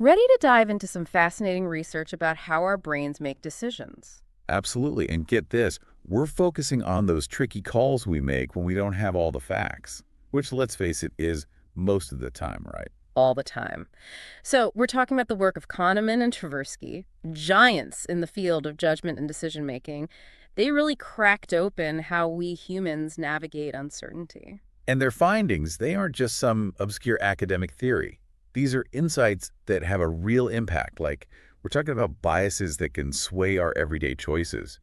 Ready to dive into some fascinating research about how our brains make decisions. Absolutely. And get this, we're focusing on those tricky calls we make when we don't have all the facts, which, let's face it, is most of the time, right? All the time. So, we're talking about the work of Kahneman and Tversky, giants in the field of judgment and decision making. They really cracked open how we humans navigate uncertainty. And their findings, they aren't just some obscure academic theory. These are insights that have a real impact, like we're talking about biases that can sway our everyday choices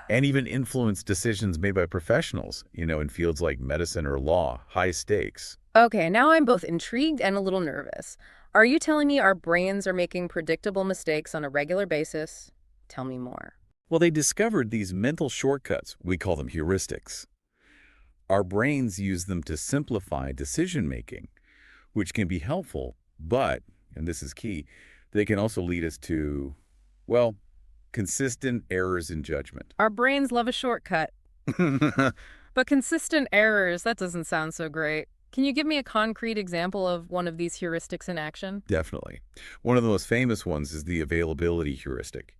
and even influence decisions made by professionals, in fields like medicine or law, high stakes. Okay, now I'm both intrigued and a little nervous. Are you telling me our brains are making predictable mistakes on a regular basis? Tell me more. Well, they discovered these mental shortcuts. We call them heuristics. Our brains use them to simplify decision-making, which can be helpful, but, and this is key, they can also lead us to, well, consistent errors in judgment. Our brains love a shortcut, but consistent errors, that doesn't sound so great. Can you give me a concrete example of one of these heuristics in action? Definitely. One of the most famous ones is the availability heuristic.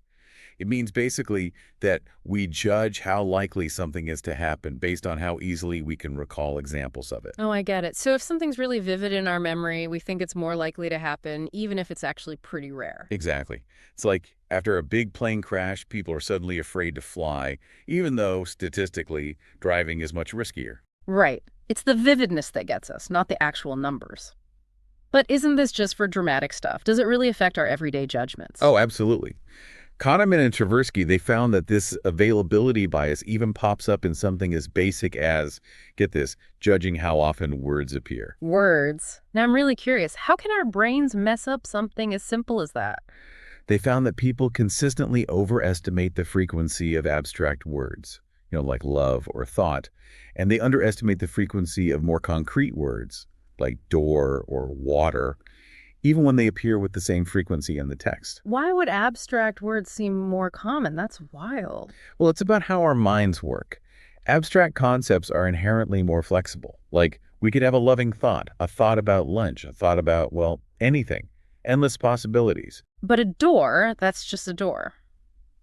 It means basically that we judge how likely something is to happen based on how easily we can recall examples of it. Oh, I get it. So if something's really vivid in our memory, we think it's more likely to happen, even if it's actually pretty rare. Exactly. It's like after a big plane crash, people are suddenly afraid to fly, even though statistically, driving is much riskier. Right. It's the vividness that gets us, not the actual numbers. But isn't this just for dramatic stuff? Does it really affect our everyday judgments? Oh, absolutely. Kahneman and Tversky, they found that this availability bias even pops up in something as basic as, get this, judging how often words appear. Words. Now I'm really curious, how can our brains mess up something as simple as that? They found that people consistently overestimate the frequency of abstract words, like love or thought, and they underestimate the frequency of more concrete words, like door or water, even when they appear with the same frequency in the text. Why would abstract words seem more common? That's wild. Well, it's about how our minds work. Abstract concepts are inherently more flexible. Like, we could have a loving thought, a thought about lunch, a thought about, well, anything. Endless possibilities. But a door, that's just a door.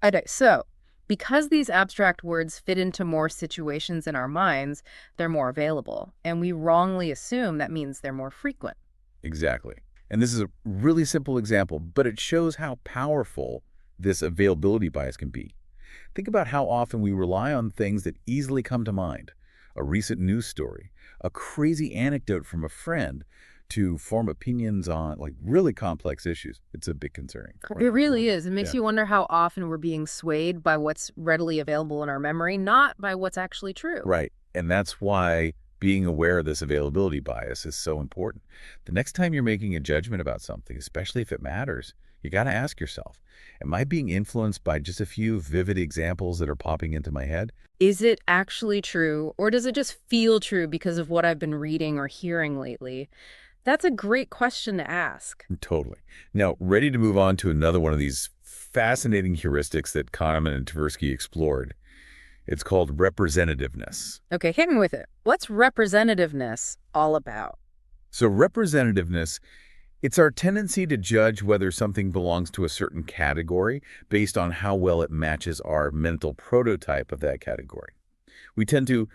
Okay, so because these abstract words fit into more situations in our minds, they're more available. And we wrongly assume that means they're more frequent. Exactly. And this is a really simple example, but it shows how powerful this availability bias can be. Think about how often we rely on things that easily come to mind. A recent news story, a crazy anecdote from a friend, to form opinions on really complex issues. It's a big concern. It really is. It makes Yeah. you wonder how often we're being swayed by what's readily available in our memory, not by what's actually true. Right. And that's why being aware of this availability bias is so important. The next time you're making a judgment about something, especially if it matters, you got to ask yourself, am I being influenced by just a few vivid examples that are popping into my head? Is it actually true, or does it just feel true because of what I've been reading or hearing lately? That's a great question to ask. Totally. Now, ready to move on to another one of these fascinating heuristics that Kahneman and Tversky explored. It's called representativeness. Okay, hit me with it. What's representativeness all about? So representativeness, it's our tendency to judge whether something belongs to a certain category based on how well it matches our mental prototype of that category. We tend to,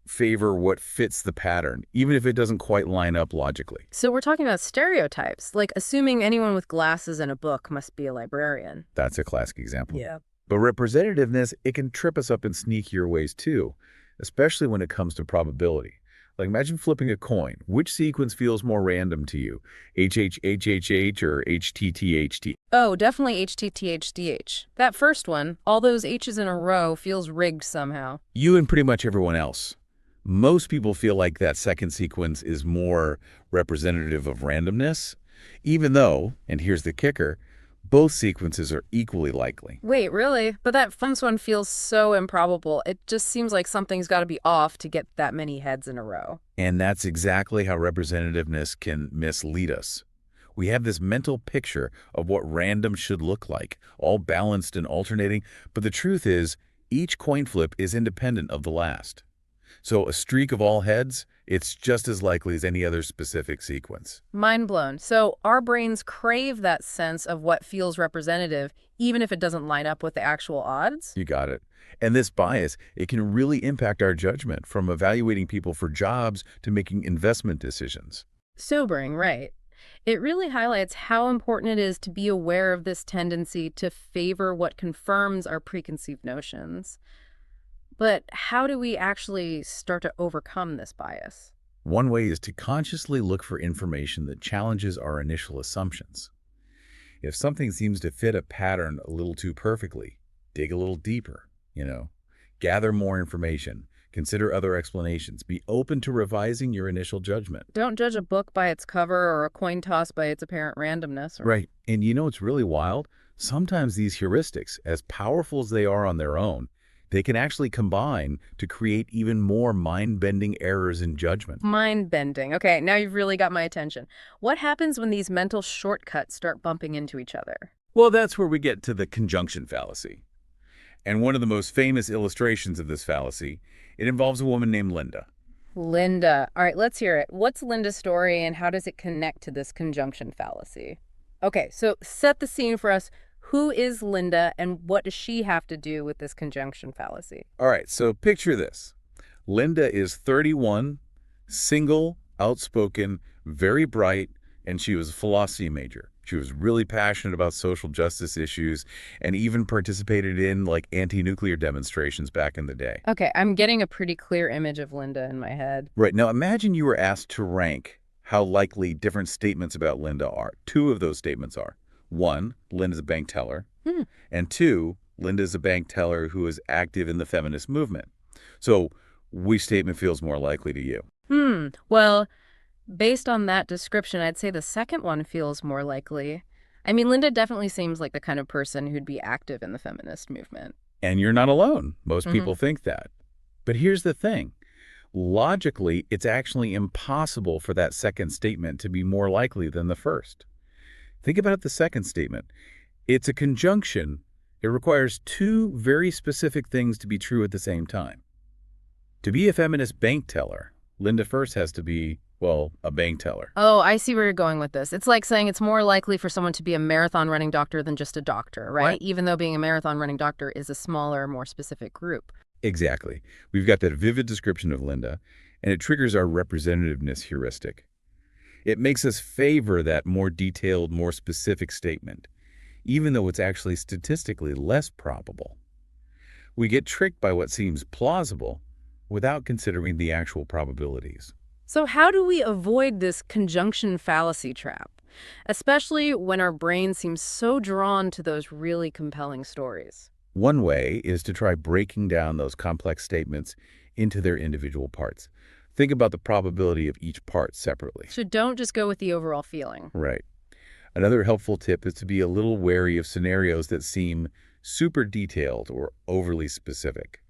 favor what fits the pattern, even if it doesn't quite line up logically. So we're talking about stereotypes, like assuming anyone with glasses and a book must be a librarian. That's a classic example. Yeah. But representativeness, it can trip us up in sneakier ways too, especially when it comes to probability. Like imagine flipping a coin. Which sequence feels more random to you? HHHHH or HTTHT? Oh, definitely HTTHDH. That first one, all those H's in a row, feels rigged somehow. You and pretty much everyone else. Most people feel like that second sequence is more representative of randomness, even though, and here's the kicker, both sequences are equally likely. Wait, really? But that first one feels so improbable. It just seems like something's got to be off to get that many heads in a row. And that's exactly how representativeness can mislead us. We have this mental picture of what random should look like, all balanced and alternating, but the truth is, each coin flip is independent of the last. So a streak of all heads It's just as likely as any other specific sequence. Mind blown. So our brains crave that sense of what feels representative, even if it doesn't line up with the actual odds? You got it. And this bias, it can really impact our judgment, from evaluating people for jobs to making investment decisions. Sobering, right. It really highlights how important it is to be aware of this tendency to favor what confirms our preconceived notions. But how do we actually start to overcome this bias? One way is to consciously look for information that challenges our initial assumptions. If something seems to fit a pattern a little too perfectly, dig a little deeper. Gather more information, consider other explanations, be open to revising your initial judgment. Don't judge a book by its cover or a coin toss by its apparent randomness. Right. And it's really wild? Sometimes these heuristics, as powerful as they are on their own, they can actually combine to create even more mind-bending errors in judgment. Mind-bending. Okay, now you've really got my attention. What happens when these mental shortcuts start bumping into each other? Well, that's where we get to the conjunction fallacy. And one of the most famous illustrations of this fallacy, it involves a woman named Linda. Linda. All right, let's hear it. What's Linda's story and how does it connect to this conjunction fallacy? Okay, so set the scene for us. Who is Linda and what does she have to do with this conjunction fallacy? All right, so picture this. Linda is 31, single, outspoken, very bright, and she was a philosophy major. She was really passionate about social justice issues and even participated in anti-nuclear demonstrations back in the day. Okay, I'm getting a pretty clear image of Linda in my head. Right, now imagine you were asked to rank how likely different statements about Linda are. Two of those statements are: one, Linda's a bank teller, and two, Linda's a bank teller who is active in the feminist movement. So which statement feels more likely to you? Well, based on that description, I'd say the second one feels more likely. I mean, Linda definitely seems like the kind of person who'd be active in the feminist movement. And you're not alone. Most people think that. But here's the thing. Logically, it's actually impossible for that second statement to be more likely than the first. Think about the second statement. It's a conjunction. It requires two very specific things to be true at the same time. To be a feminist bank teller, Linda first has to be, well, a bank teller. Oh, I see where you're going with this. It's like saying it's more likely for someone to be a marathon running doctor than just a doctor, right? What? Even though being a marathon running doctor is a smaller, more specific group. Exactly. We've got that vivid description of Linda, and it triggers our representativeness heuristic. It makes us favor that more detailed, more specific statement, even though it's actually statistically less probable. We get tricked by what seems plausible without considering the actual probabilities. So how do we avoid this conjunction fallacy trap, especially when our brain seems so drawn to those really compelling stories? One way is to try breaking down those complex statements into their individual parts. Think about the probability of each part separately. So don't just go with the overall feeling. Right. Another helpful tip is to be a little wary of scenarios that seem super detailed or overly specific.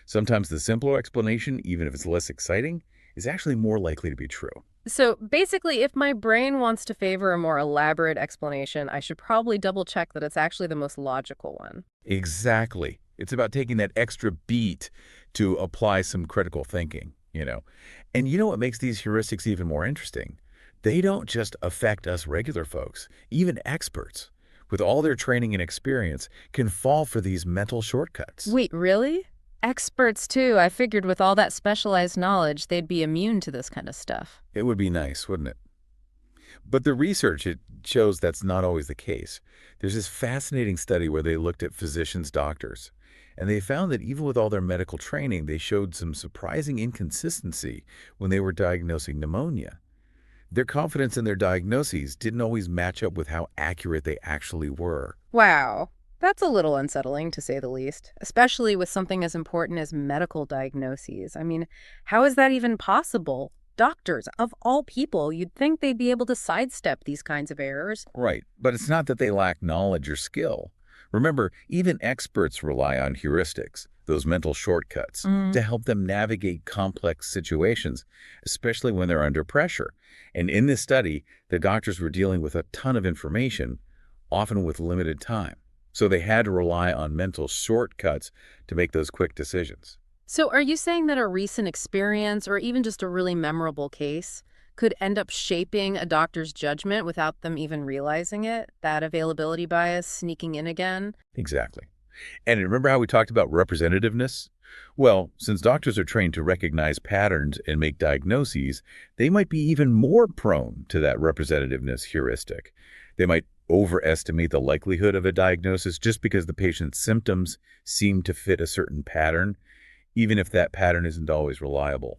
Sometimes the simpler explanation, even if it's less exciting, is actually more likely to be true. So basically, if my brain wants to favor a more elaborate explanation, I should probably double check that it's actually the most logical one. Exactly. It's about taking that extra beat to apply some critical thinking. And you know what makes these heuristics even more interesting? They don't just affect us regular folks. Even experts, with all their training and experience, can fall for these mental shortcuts. Wait, really? Experts, too. I figured with all that specialized knowledge, they'd be immune to this kind of stuff. It would be nice, wouldn't it? But the research, it shows that's not always the case. There's this fascinating study where they looked at physicians, doctors, and they found that even with all their medical training, they showed some surprising inconsistency when they were diagnosing pneumonia. Their confidence in their diagnoses didn't always match up with how accurate they actually were. Wow. That's a little unsettling, to say the least, especially with something as important as medical diagnoses. I mean, how is that even possible? Doctors, of all people, you'd think they'd be able to sidestep these kinds of errors. Right, but it's not that they lack knowledge or skill. Remember, even experts rely on heuristics, those mental shortcuts, to help them navigate complex situations, especially when they're under pressure. And in this study, the doctors were dealing with a ton of information, often with limited time. So they had to rely on mental shortcuts to make those quick decisions. So are you saying that a recent experience or even just a really memorable case could end up shaping a doctor's judgment without them even realizing it? That availability bias sneaking in again? Exactly. And remember how we talked about representativeness? Well, since doctors are trained to recognize patterns and make diagnoses, they might be even more prone to that representativeness heuristic. They might overestimate the likelihood of a diagnosis just because the patient's symptoms seem to fit a certain pattern, even if that pattern isn't always reliable.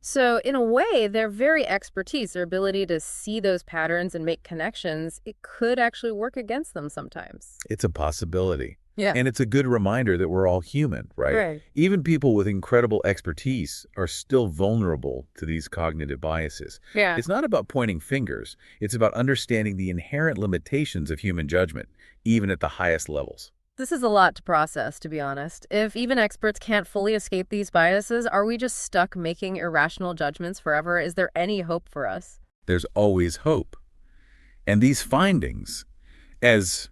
So, in a way, their very expertise, their ability to see those patterns and make connections, it could actually work against them sometimes. It's a possibility. Yeah. And it's a good reminder that we're all human, right? Right. Even people with incredible expertise are still vulnerable to these cognitive biases. Yeah. It's not about pointing fingers. It's about understanding the inherent limitations of human judgment, even at the highest levels. This is a lot to process, to be honest. If even experts can't fully escape these biases, are we just stuck making irrational judgments forever? Is there any hope for us? There's always hope. And these findings, as,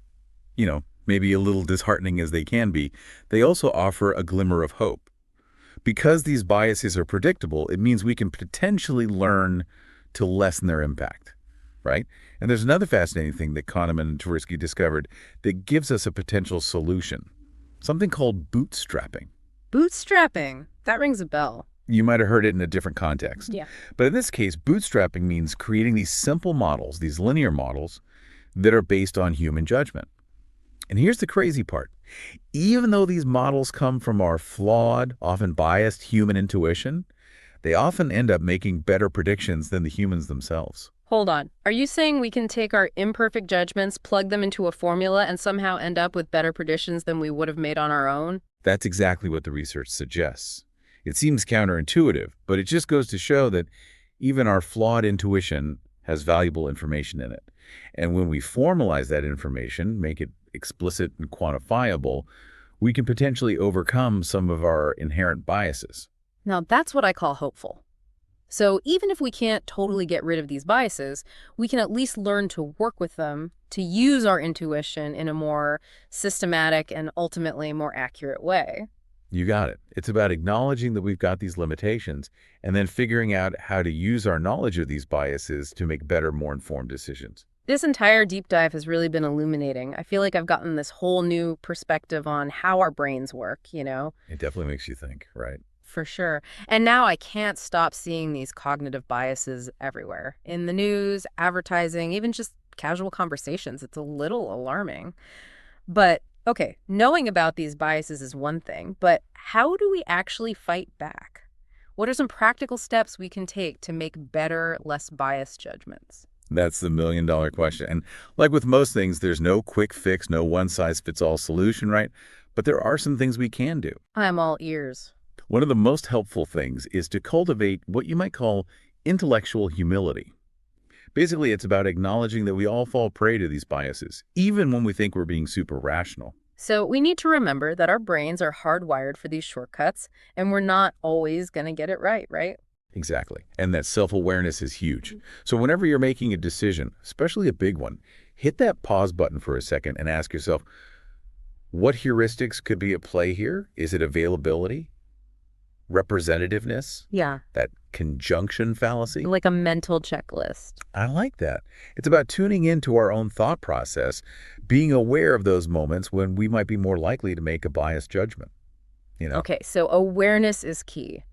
maybe a little disheartening as they can be, they also offer a glimmer of hope. Because these biases are predictable, it means we can potentially learn to lessen their impact, right? And there's another fascinating thing that Kahneman and Tversky discovered that gives us a potential solution, something called bootstrapping. Bootstrapping. That rings a bell. You might have heard it in a different context. Yeah. But in this case, bootstrapping means creating these simple models, these linear models, that are based on human judgment. And here's the crazy part. Even though these models come from our flawed, often biased human intuition, they often end up making better predictions than the humans themselves. Hold on. Are you saying we can take our imperfect judgments, plug them into a formula, and somehow end up with better predictions than we would have made on our own? That's exactly what the research suggests. It seems counterintuitive, but it just goes to show that even our flawed intuition has valuable information in it. And when we formalize that information, make it explicit and quantifiable, we can potentially overcome some of our inherent biases. Now, that's what I call hopeful. So even if we can't totally get rid of these biases, we can at least learn to work with them, to use our intuition in a more systematic and ultimately more accurate way. You got it. It's about acknowledging that we've got these limitations and then figuring out how to use our knowledge of these biases to make better, more informed decisions. This entire deep dive has really been illuminating. I feel like I've gotten this whole new perspective on how our brains work. It definitely makes you think, right? For sure. And now I can't stop seeing these cognitive biases everywhere. In the news, advertising, even just casual conversations. It's a little alarming. But, okay, knowing about these biases is one thing, but how do we actually fight back? What are some practical steps we can take to make better, less biased judgments? That's the million-dollar question. And like with most things, there's no quick fix, no one-size-fits-all solution, right? But there are some things we can do. I'm all ears. One of the most helpful things is to cultivate what you might call intellectual humility. Basically, it's about acknowledging that we all fall prey to these biases, even when we think we're being super rational. So we need to remember that our brains are hardwired for these shortcuts, and we're not always going to get it right, right? Exactly. And that self-awareness is huge. So whenever you're making a decision, especially a big one, hit that pause button for a second and ask yourself, what heuristics could be at play here? Is it availability? Representativeness? Yeah. That conjunction fallacy? Like a mental checklist. I like that. It's about tuning into our own thought process, being aware of those moments when we might be more likely to make a biased judgment. Okay, so awareness is key.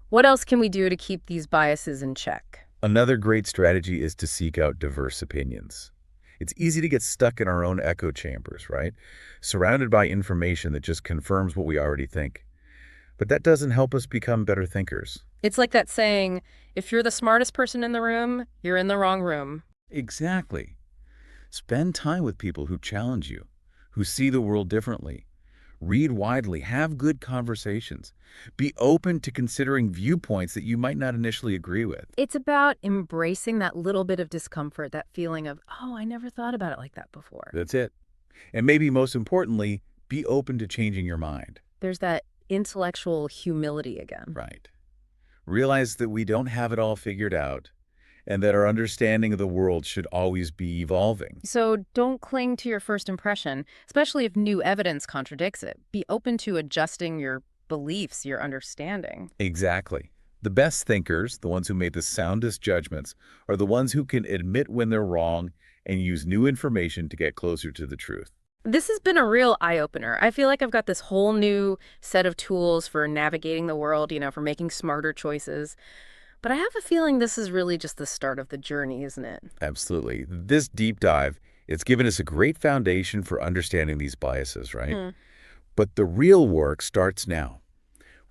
What else can we do to keep these biases in check? Another great strategy is to seek out diverse opinions. It's easy to get stuck in our own echo chambers, right? Surrounded by information that just confirms what we already think. But that doesn't help us become better thinkers. It's like that saying, if you're the smartest person in the room, you're in the wrong room. Exactly. Spend time with people who challenge you, who see the world differently. Read widely, have good conversations. Be open to considering viewpoints that you might not initially agree with. It's about embracing that little bit of discomfort, that feeling of, oh, I never thought about it like that before. That's it. And maybe most importantly, be open to changing your mind. There's that intellectual humility again. Right. Realize that we don't have it all figured out and that our understanding of the world should always be evolving. So don't cling to your first impression, especially if new evidence contradicts it. Be open to adjusting your beliefs, your understanding. Exactly. The best thinkers, the ones who made the soundest judgments, are the ones who can admit when they're wrong and use new information to get closer to the truth. This has been a real eye-opener. I feel like I've got this whole new set of tools for navigating the world, for making smarter choices. But I have a feeling this is really just the start of the journey, isn't it? Absolutely. This deep dive, it's given us a great foundation for understanding these biases, right? Hmm. But the real work starts now.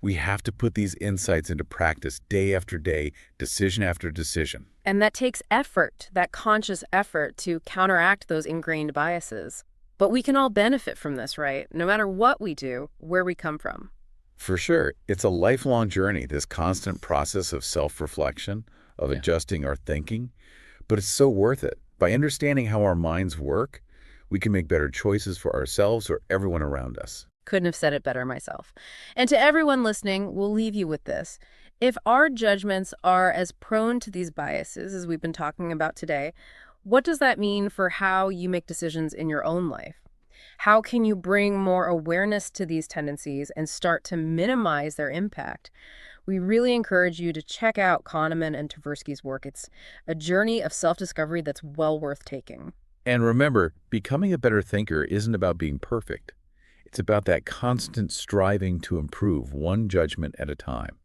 We have to put these insights into practice day after day, decision after decision. And that takes effort, that conscious effort to counteract those ingrained biases. But we can all benefit from this, right? No matter what we do, where we come from. For sure, it's a lifelong journey, this constant process of self-reflection, of Yeah. adjusting our thinking, but it's so worth it. By understanding how our minds work, we can make better choices for ourselves or everyone around us. Couldn't have said it better myself. And to everyone listening, we'll leave you with this. If our judgments are as prone to these biases as we've been talking about today, what does that mean for how you make decisions in your own life? How can you bring more awareness to these tendencies and start to minimize their impact? We really encourage you to check out Kahneman and Tversky's work. It's a journey of self-discovery that's well worth taking. And remember, becoming a better thinker isn't about being perfect. It's about that constant striving to improve one judgment at a time.